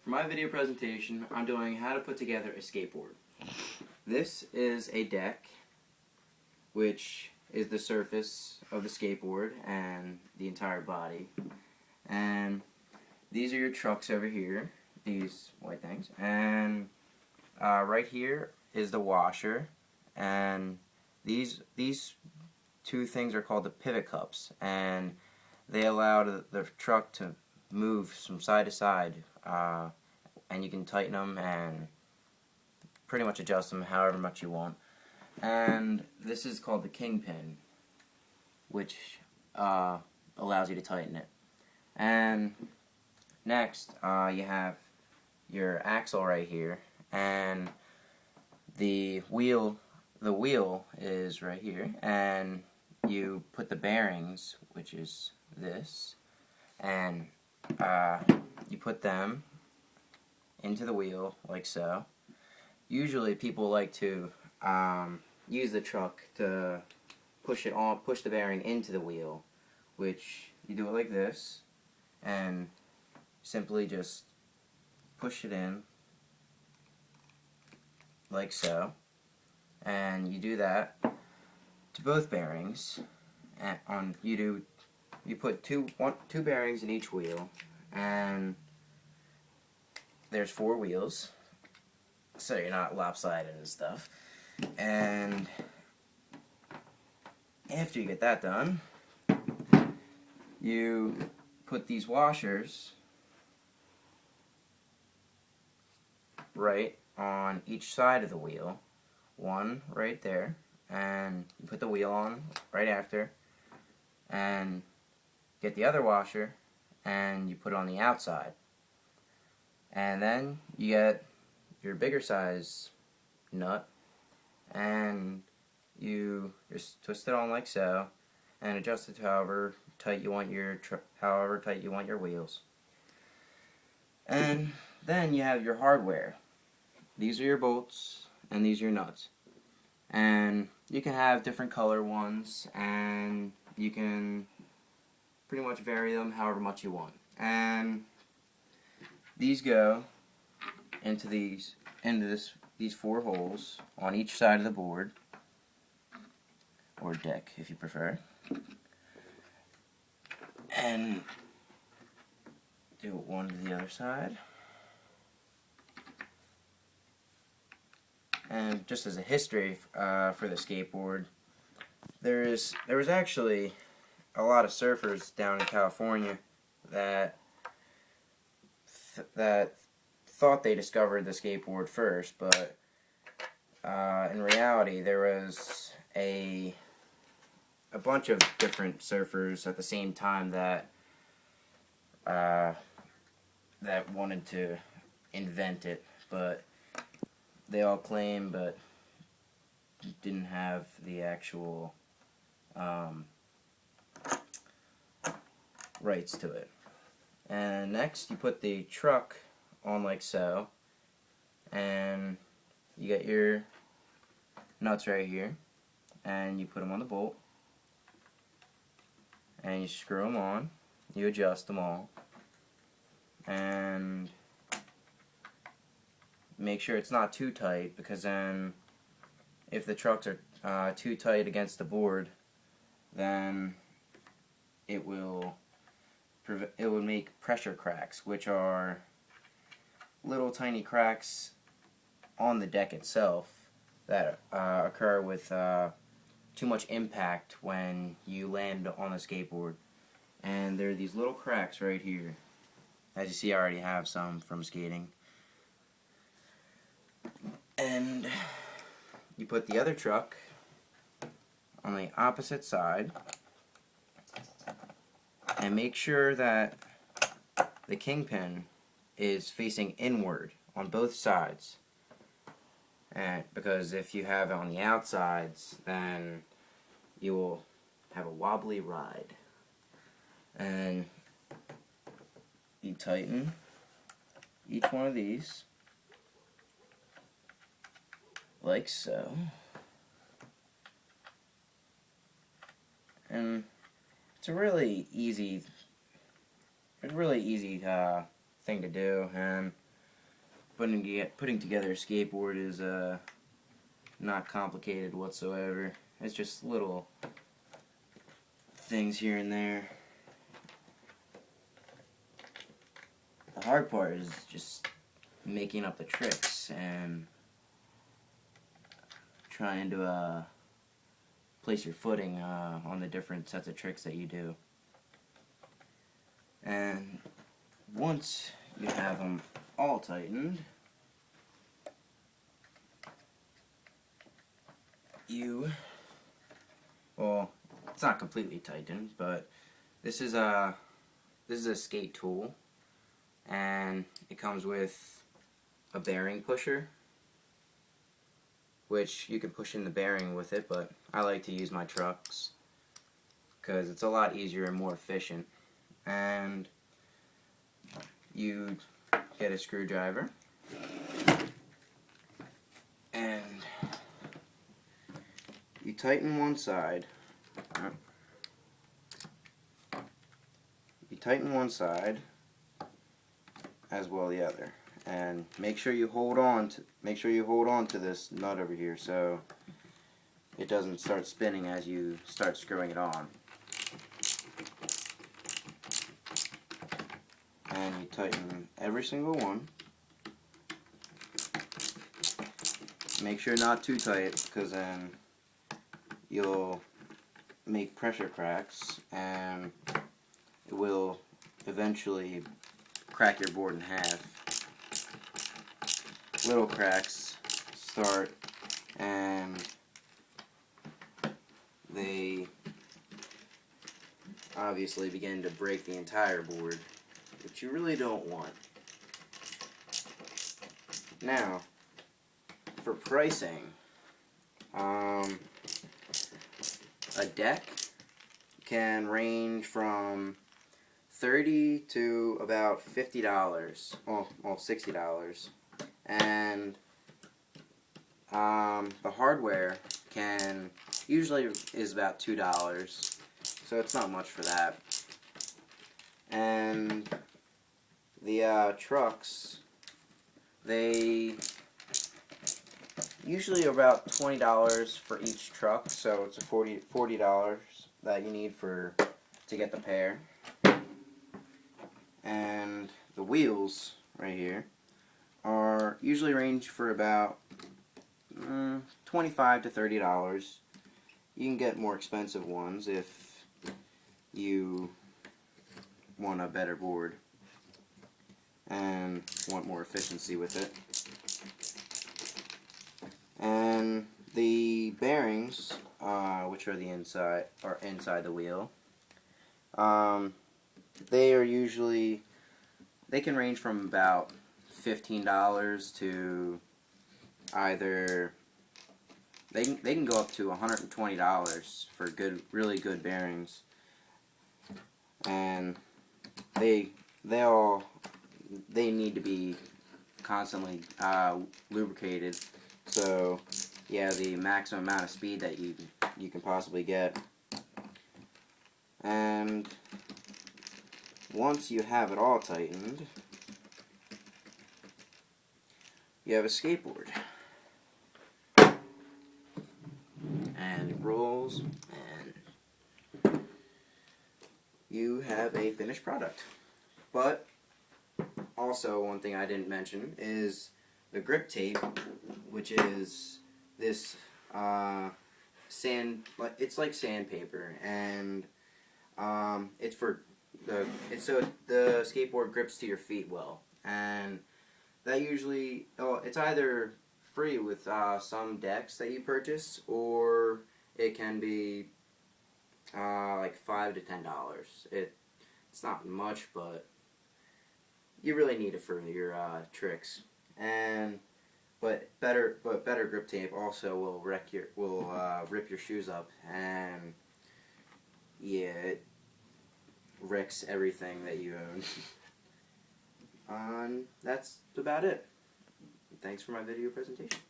For my video presentation, I'm doing how to put together a skateboard. This is a deck, which is the surface of the skateboard and the entire body. And these are your trucks over here, these white things. And right here is the washer. And these two things are called the pivot cups. And they allow the truck to move from side to side. And you can tighten them and pretty much adjust them however much you want. And this is called the kingpin, which allows you to tighten it. And next, you have your axle right here, and the wheel is right here, and you put the bearings, which is this, and you put them into the wheel like so. Usually people like to use the truck to push the bearing into the wheel, which you do it like this and simply just push it in like so, and you do that to both bearings. And you put two bearings in each wheel, and there's 4 wheels, so you're not lopsided and stuff. And after you get that done, you put these washers right on each side of the wheel, one right there, and you put the wheel on right after, and get the other washer and you put it on the outside. And then you get your bigger size nut, and you just twist it on like so, and adjust it to however tight you want your wheels. And then you have your hardware. These are your bolts, and these are your nuts. And you can have different color ones, and you can pretty much vary them however much you want. And these go into these 4 holes on each side of the board, or deck if you prefer. And do one to the other side. And just as a history for the skateboard, there was actually a lot of surfers down in California that thought they discovered the skateboard first, but in reality there was a bunch of different surfers at the same time that wanted to invent it, but they all claim but didn't have the actual rights to it. And next you put the truck on like so, and you get your nuts right here, and you put them on the bolt, and you screw them on, you adjust them all, and make sure it's not too tight, because then if the trucks are too tight against the board, then it would make pressure cracks, which are little tiny cracks on the deck itself that occur with too much impact when you land on the skateboard. And there are these little cracks right here. As you see, I already have some from skating. And you put the other truck on the opposite side, and make sure that the kingpin is facing inward on both sides. And because if you have it on the outsides, then you will have a wobbly ride. And you tighten each one of these like so. And it's a really easy thing to do, and putting together a skateboard is not complicated whatsoever. It's just little things here and there. The hard part is just making up the tricks and trying to place your footing on the different sets of tricks that you do. And once you have them all tightened, well, it's not completely tightened, but this is a skate tool, and it comes with a bearing pusher, which you can push in the bearing with it, but I like to use my trucks because it's a lot easier and more efficient. And you get a screwdriver and you tighten one side. You tighten one side as well the other, and make sure you hold on to this nut over here so it doesn't start spinning as you start screwing it on. And you tighten every single one. Make sure not too tight, because then you'll make pressure cracks and it will eventually crack your board in half. Little cracks start and they obviously begin to break the entire board, which you really don't want. Now, for pricing, a deck can range from $30 to about $50, well $60, and the hardware usually is about $2, so it's not much for that. And the trucks, they usually are about $20 for each truck, so it's a $40 that you need to get the pair. And the wheels right here are usually range for about $25 to $30. You can get more expensive ones if you want a better board and want more efficiency with it. And the bearings, which are inside the wheel, they can range from about $15 to they can go up to $120 for really good bearings, and they need to be constantly lubricated. So yeah, the maximum amount of speed that you can possibly get. And once you have it all tightened, you have a skateboard. And it rolls, and you have a finished product. But also, one thing I didn't mention is the grip tape, which is this it's like sandpaper, and it's so the skateboard grips to your feet well, and that usually it's either free with some decks that you purchase, or it can be like $5 to $10. It's not much, but you really need it for your tricks. But better grip tape also will rip your shoes up, and yeah, it wrecks everything that you own. That's about it. Thanks for my video presentation.